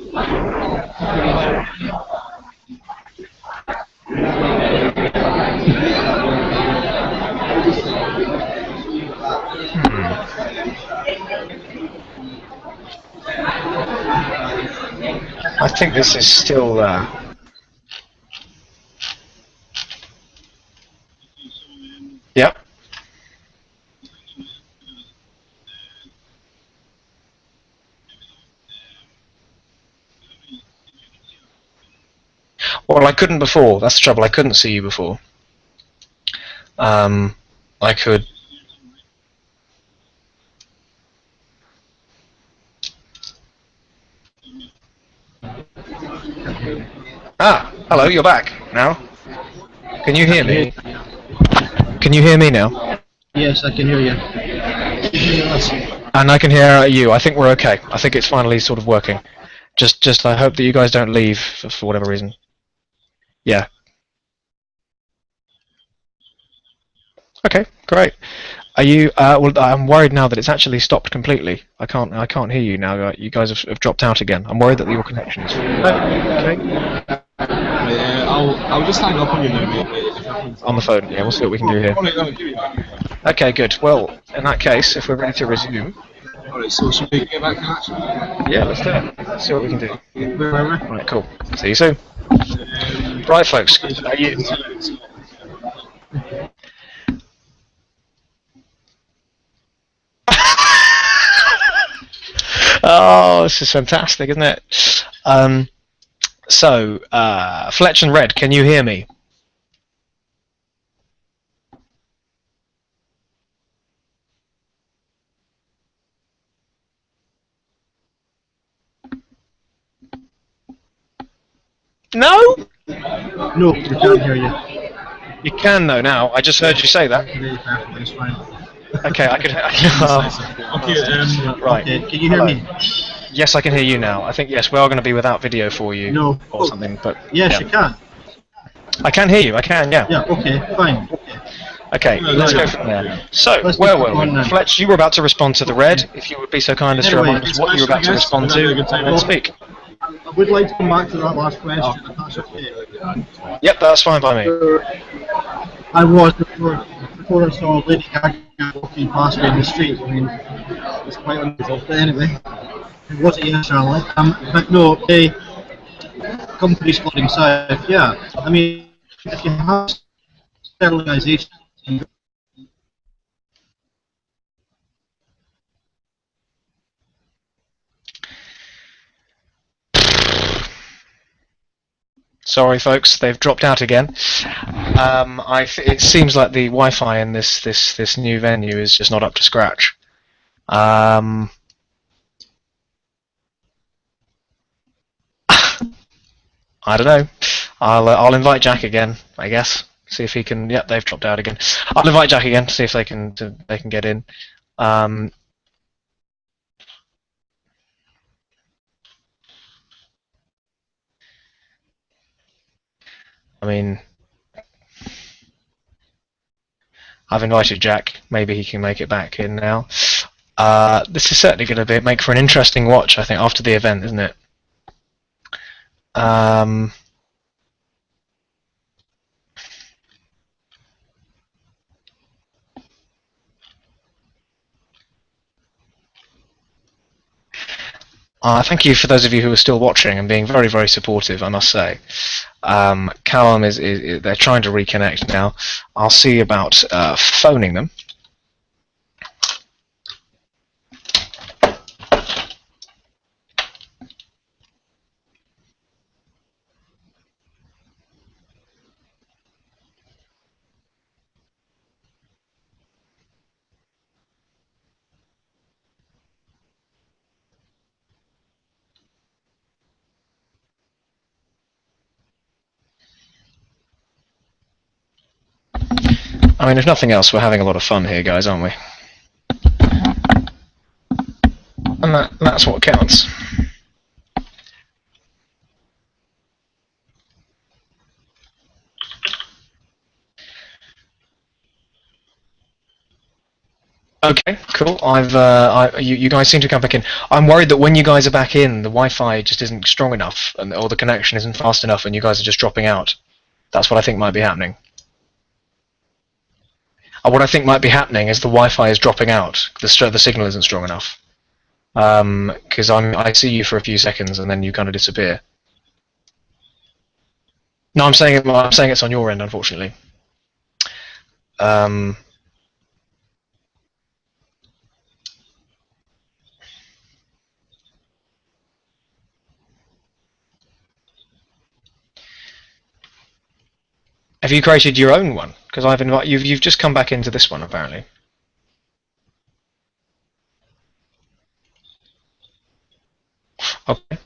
I think this is still. Yep. Well, I couldn't before. That's the trouble. I couldn't see you before. I could. Ah, hello. You're back now. Can you hear me? Can you hear me now? Yes, I can hear you. And I can hear you. I think we're okay. I think it's finally sort of working. Just I hope that you guys don't leave for whatever reason. Yeah. Okay, great. Are you? Well, I'm worried now that it's actually stopped completely. I can't hear you now. You guys have dropped out again. I'm worried that your connection is. Okay. I'll just hang up on you now, mate. On the phone. Yeah, we'll see what we can do here. Okay, good. Well, in that case, if we're ready to resume. Alright, so should we get back to action? Yeah, let's do it. Let's see what we can do. Right, cool. See you soon. Right, folks. Are you? Oh, this is fantastic, isn't it? So, Fletch and Red, can you hear me? No? No, we can't hear you. You can though now. I just heard you say that. It's fine. Okay, I could. Right. Okay, can you hear me? Yes, I can hear you now. I think yes, we are going to be without video for you. No. Or something, but Yes, yeah. you can. I can hear you. I can. Yeah. Yeah. Okay. Fine. Okay, let's go from there. So, where were we? Fletch, you were about to respond to the red. If you would be so kind as to remind us what you were about to respond to, and speak. I would like to come back to that last question, if that's okay. Yep, that's fine by me. I was before I saw Lady Gaga walking past me in the street. I mean, it's quite unusual. But anyway, it was a yes, Charlie. But no, the companies flooding south. Yeah, I mean, if you have sterilisation. Sorry, folks, they've dropped out again. It seems like the Wi-Fi in this new venue is just not up to scratch. I don't know. I'll invite Jack again, I guess. See if he can. Yep, they've dropped out again. I'll invite Jack again. See if they can get in. I mean, I've invited Jack. Maybe he can make it back in now. This is certainly going to make for an interesting watch, I think, after the event, isn't it? Thank you for those of you who are still watching and being very, very supportive, I must say. Callum is they're trying to reconnect now. I'll see about phoning them. I mean, if nothing else, we're having a lot of fun here, guys, aren't we? And that's what counts. Okay, cool. You guys seem to come back in. I'm worried that when you guys are back in, the Wi-Fi just isn't strong enough, or the connection isn't fast enough, and you guys are just dropping out. That's what I think might be happening. What I think might be happening is the Wi-Fi is dropping out. The signal isn't strong enough. Because I see you for a few seconds and then you kind of disappear. No, I'm saying it's on your end, unfortunately. Have you created your own one? Because you've just come back into this one apparently. Okay.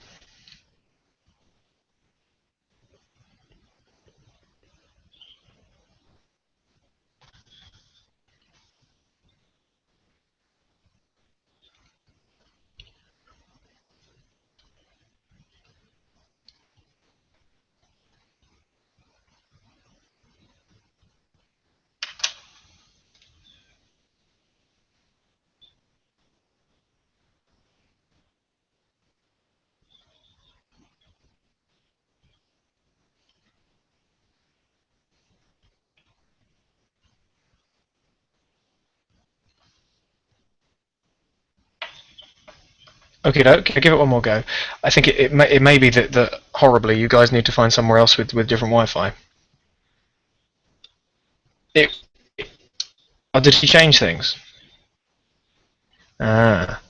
Okay, give it one more go. I think it may be that horribly you guys need to find somewhere else with different Wi-Fi. Oh, did he change things? Ah.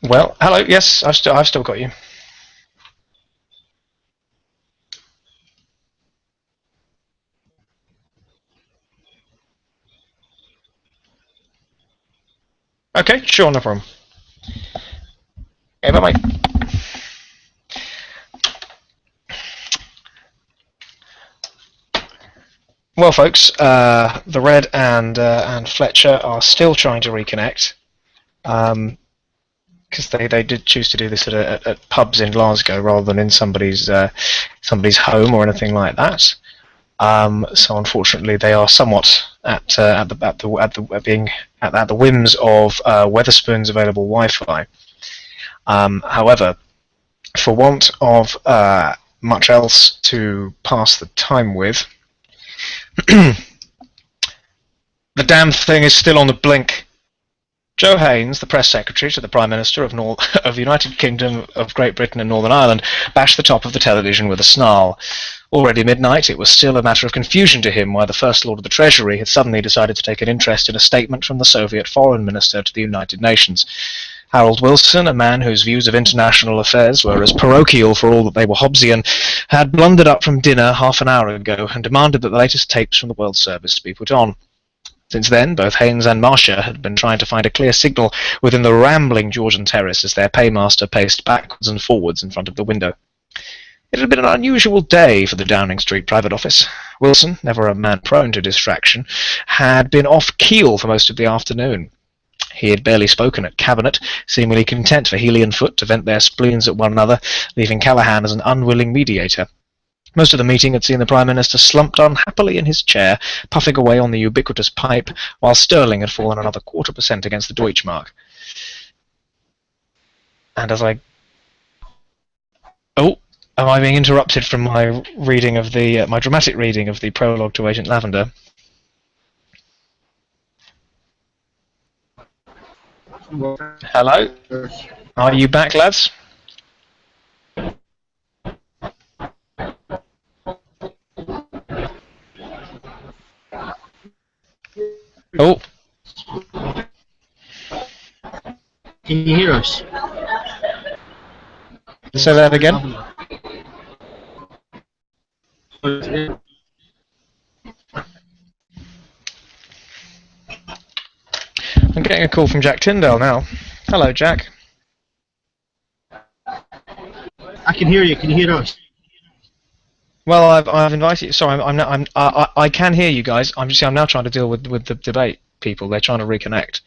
Well, hello. Yes, I've still got you. Okay, sure, no problem. Okay, bye-bye. Well, folks, the Red and Fletcher are still trying to reconnect, because they did choose to do this at pubs in Glasgow rather than in somebody's home or anything like that. So unfortunately, they are somewhat at the whims of Wetherspoon's available Wi-Fi. However, for want of much else to pass the time with, the damn thing is still on the blink. Joe Haynes, the press secretary to the Prime Minister of the United Kingdom of Great Britain and Northern Ireland, bashed the top of the television with a snarl. Already midnight, it was still a matter of confusion to him why the First Lord of the Treasury had suddenly decided to take an interest in a statement from the Soviet Foreign Minister to the United Nations. Harold Wilson, a man whose views of international affairs were as parochial for all that they were Hobbesian, had blundered up from dinner half an hour ago and demanded that the latest tapes from the World Service be put on. Since then, both Haynes and Marcia had been trying to find a clear signal within the rambling Georgian terrace as their paymaster paced backwards and forwards in front of the window. It had been an unusual day for the Downing Street private office. Wilson, never a man prone to distraction, had been off keel for most of the afternoon. He had barely spoken at Cabinet, seemingly content for Healy and Foote to vent their spleens at one another, leaving Callaghan as an unwilling mediator. Most of the meeting had seen the Prime Minister slumped unhappily in his chair, puffing away on the ubiquitous pipe, while sterling had fallen another 0.25% against the Deutschmark. And as I... Oh, am I being interrupted from my reading of the my dramatic reading of the prologue to Agent Lavender? Hello? Are you back, lads? Oh. Can you hear us? Say that again. I'm getting a call from Jack Tyndale now. Hello, Jack. I can hear you. Can you hear us? Well, I've invited you. Sorry, I can hear you guys. I'm now trying to deal with the debate people. They're trying to reconnect,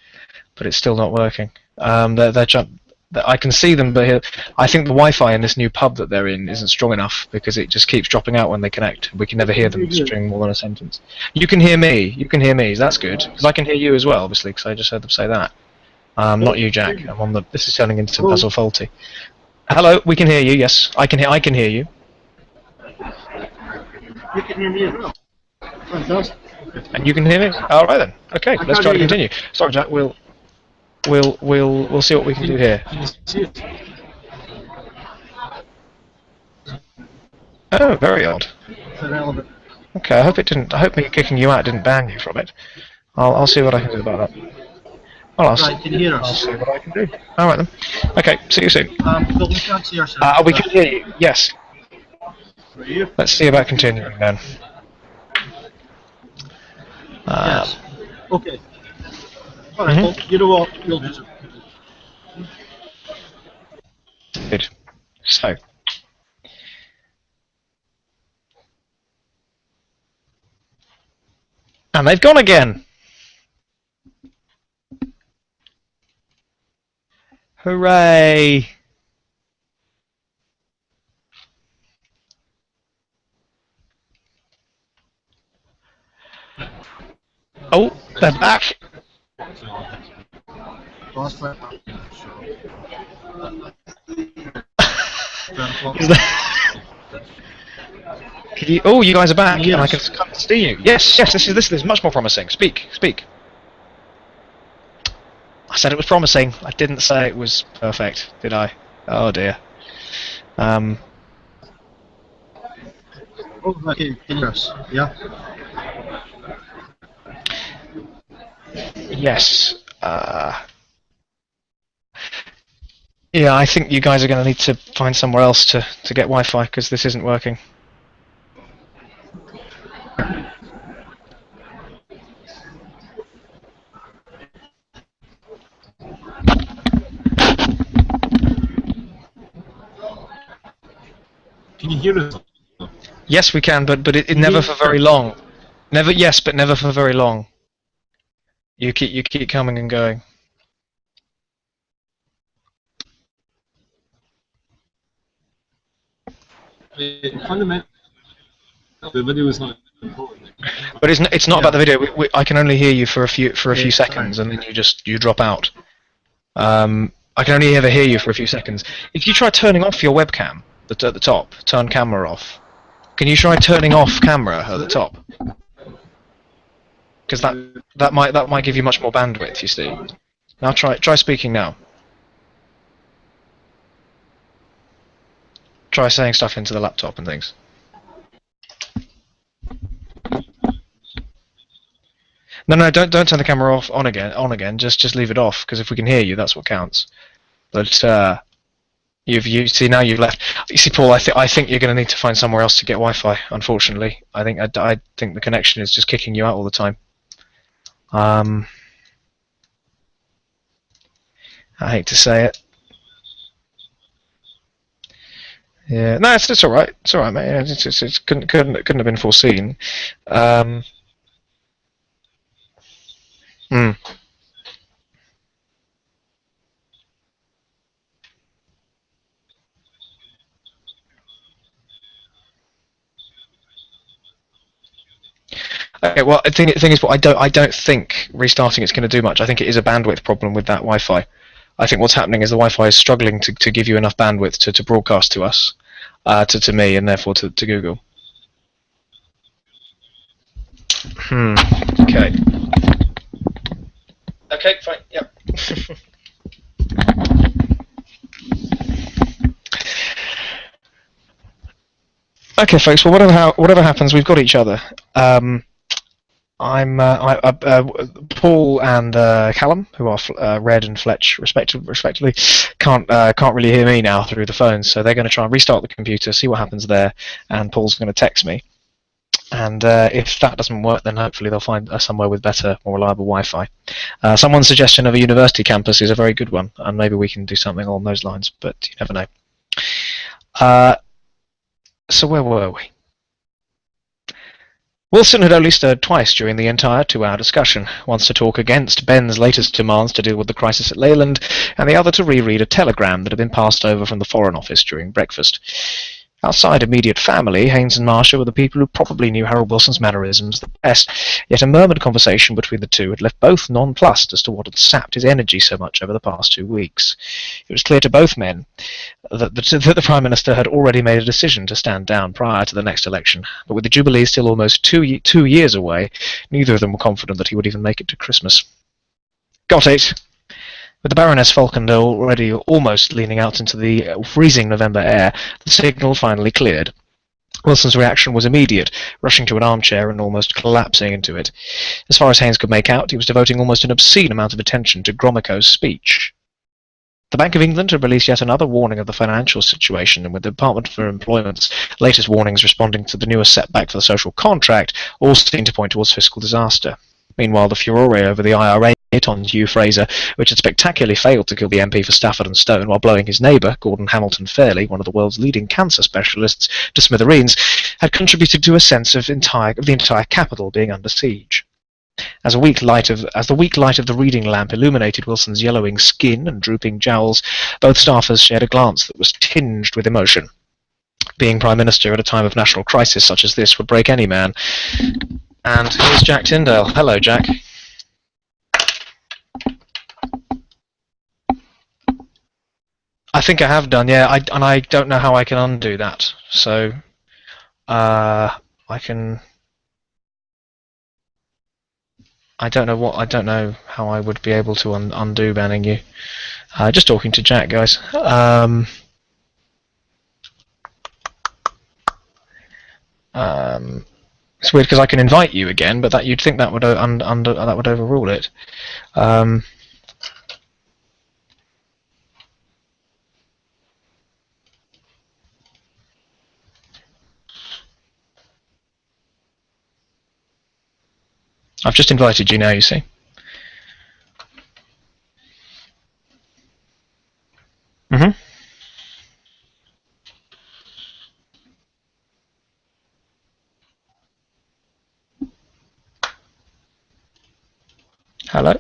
but it's still not working. I can see them, but I think the Wi-Fi in this new pub that they're in isn't strong enough because it just keeps dropping out when they connect. We can never hear them string more than a sentence. You can hear me. You can hear me. That's good because I can hear you as well, obviously, because I just heard them say that. Not you, Jack. I'm on the. This is turning into Basil Fawlty. Hello, we can hear you. Yes, I can hear you. You can hear me as well. Fantastic. And you can hear me? All right then. Okay, let's try to continue. Sorry, Jack. We'll see what we can do here. Oh, very odd. Okay, I hope me kicking you out didn't ban you from it. I'll see what I can do about that. Well, I'll see what I can do. All right then. Okay, see you soon. But we can't see ourselves. We can hear you. Yes. Let's see about continuing then. Yes. Okay. Alright, well, you know what? We'll do so. Good. So. And they've gone again! Hooray! Oh, they're back! Oh, you guys are back, and I can see you. Yes, this is much more promising. Speak. I said it was promising. I didn't say it was perfect, did I? Oh dear. Okay, yeah. Yes. Yeah, I think you guys are going to need to find somewhere else to get Wi-Fi because this isn't working. Can you hear us? Yes, we can, but it never for very long. Yes, but never for very long. You keep coming and going. Fundamentally, the video is not important. But it's not about the video. I can only hear you for a few seconds, and then you drop out. I can only ever hear you for a few seconds. If you try turning off your webcam at the top, turn camera off. Can you try turning off camera at the top? Because that might give you much more bandwidth. You see. Now try speaking now. Try saying stuff into the laptop and things. No, don't turn the camera off on again. Just leave it off, because if we can hear you, that's what counts. But you see now you've left. You see, Paul, I think you're going to need to find somewhere else to get Wi-Fi. Unfortunately, I think the connection is just kicking you out all the time. I hate to say it. Yeah, no, it's all right. It's all right, mate. It couldn't have been foreseen. Okay, well, the thing is, I don't think restarting it's going to do much. I think it is a bandwidth problem with that Wi-Fi. I think what's happening is the Wi-Fi is struggling to give you enough bandwidth to broadcast to us, to me, and therefore to Google. Okay. Okay, fine. Yep. Okay, folks. Well, whatever happens, we've got each other. Paul and Callum, who are Red and Fletch respectively, can't really hear me now through the phone, so they're going to try and restart the computer, see what happens there, and Paul's going to text me. And if that doesn't work, then hopefully they'll find somewhere with better, more reliable Wi-Fi. Someone's suggestion of a university campus is a very good one, and maybe we can do something along those lines, but you never know. So where were we? Wilson had only stirred twice during the entire 2-hour discussion, once to talk against Ben's latest demands to deal with the crisis at Leyland, and the other to reread a telegram that had been passed over from the Foreign Office during breakfast. Outside immediate family, Haynes and Marcia were the people who probably knew Harold Wilson's mannerisms the best, yet a murmured conversation between the two had left both nonplussed as to what had sapped his energy so much over the past 2 weeks. It was clear to both men that the Prime Minister had already made a decision to stand down prior to the next election, but with the Jubilee still almost two years away, neither of them were confident that he would even make it to Christmas. Got it! With the Baroness Falkender already almost leaning out into the freezing November air, the signal finally cleared. Wilson's reaction was immediate, rushing to an armchair and almost collapsing into it. As far as Haynes could make out, he was devoting almost an obscene amount of attention to Gromyko's speech. The Bank of England had released yet another warning of the financial situation, and with the Department for Employment's latest warnings responding to the newest setback for the social contract, all seemed to point towards fiscal disaster. Meanwhile, the furore over the IRA hit on Hugh Fraser, which had spectacularly failed to kill the MP for Stafford and Stone while blowing his neighbour, Gordon Hamilton Fairley, one of the world's leading cancer specialists, to smithereens, had contributed to a sense of the entire capital being under siege. As the weak light of the reading lamp illuminated Wilson's yellowing skin and drooping jowls, both staffers shared a glance that was tinged with emotion. Being Prime Minister at a time of national crisis such as this would break any man. And here's Jack Tyndale. Hello, Jack. I think I have done, yeah. And I don't know how I can undo that. So, I can. I don't know how I would be able to undo banning you. Just talking to Jack, guys. It's weird because I can invite you again, but you'd think that would that would overrule it. I've just invited you now, you see. Hello?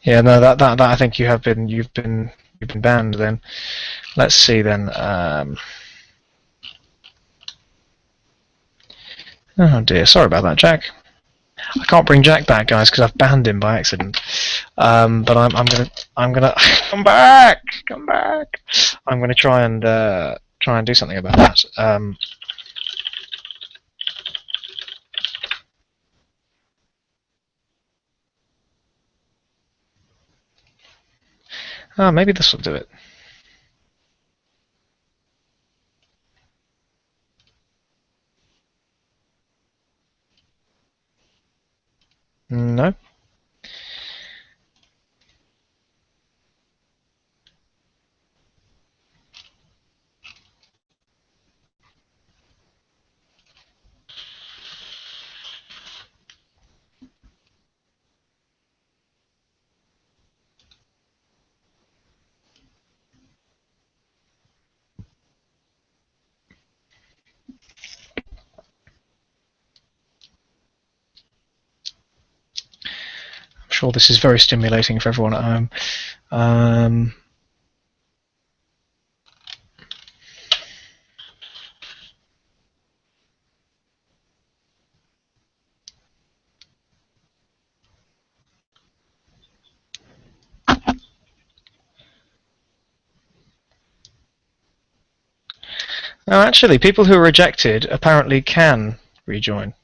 Yeah, no, that I think you've been banned then. Let's see then. Oh dear, sorry about that, Jack. I can't bring Jack back, guys, because I've banned him by accident. But I'm gonna Come back! Come back! I'm going to try and do something about that. Maybe this will do it. No. I'm sure this is very stimulating for everyone at home. No, actually, people who are rejected apparently can rejoin.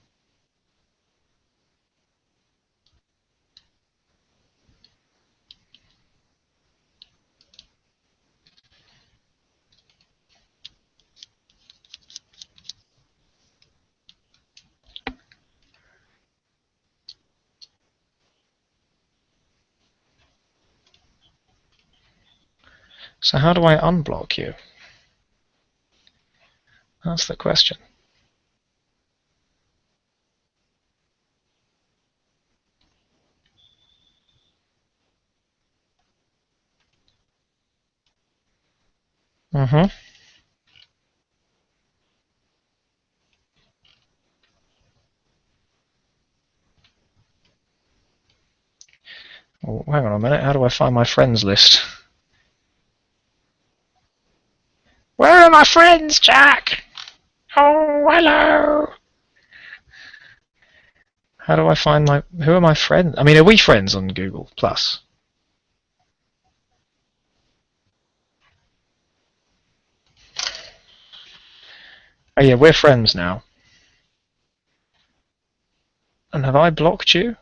So how do I unblock you? That's the question. Mm-hmm. Oh, hang on a minute, how do I find my friends list? Where are my friends, Jack? Oh, hello! How do I find who are my friends? I mean, are we friends on Google Plus? Oh yeah, we're friends now. And have I blocked you?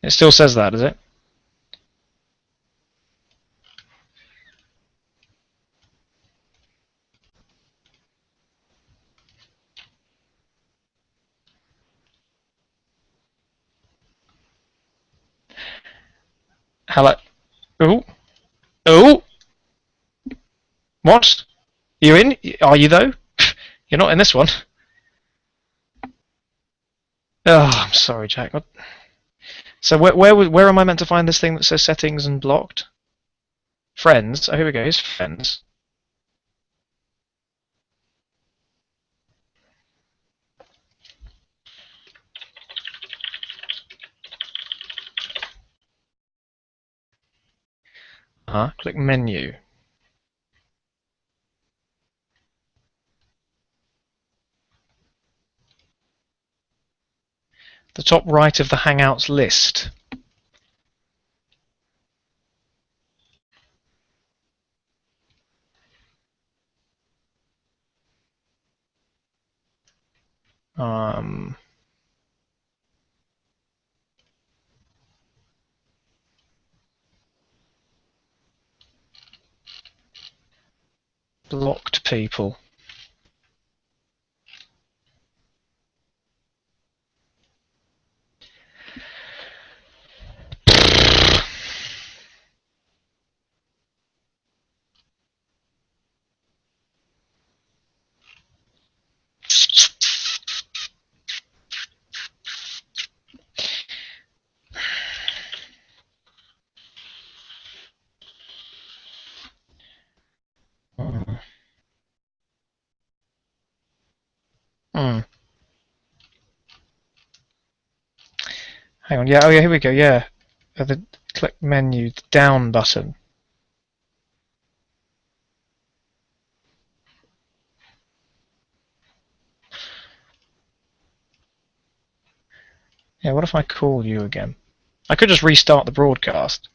It still says that, does it? Hello? Ooh. Ooh! What? You in? Are you though? You're not in this one. Oh, I'm sorry, Jack. What? So where am I meant to find this thing that says settings and blocked? Friends. Oh, here we go. Here's friends. Click menu. The top right of the Hangouts list. Blocked people. Hang on, yeah, oh yeah, here we go, yeah. The click menu, the down button. Yeah, what if I call you again? I could just restart the broadcast.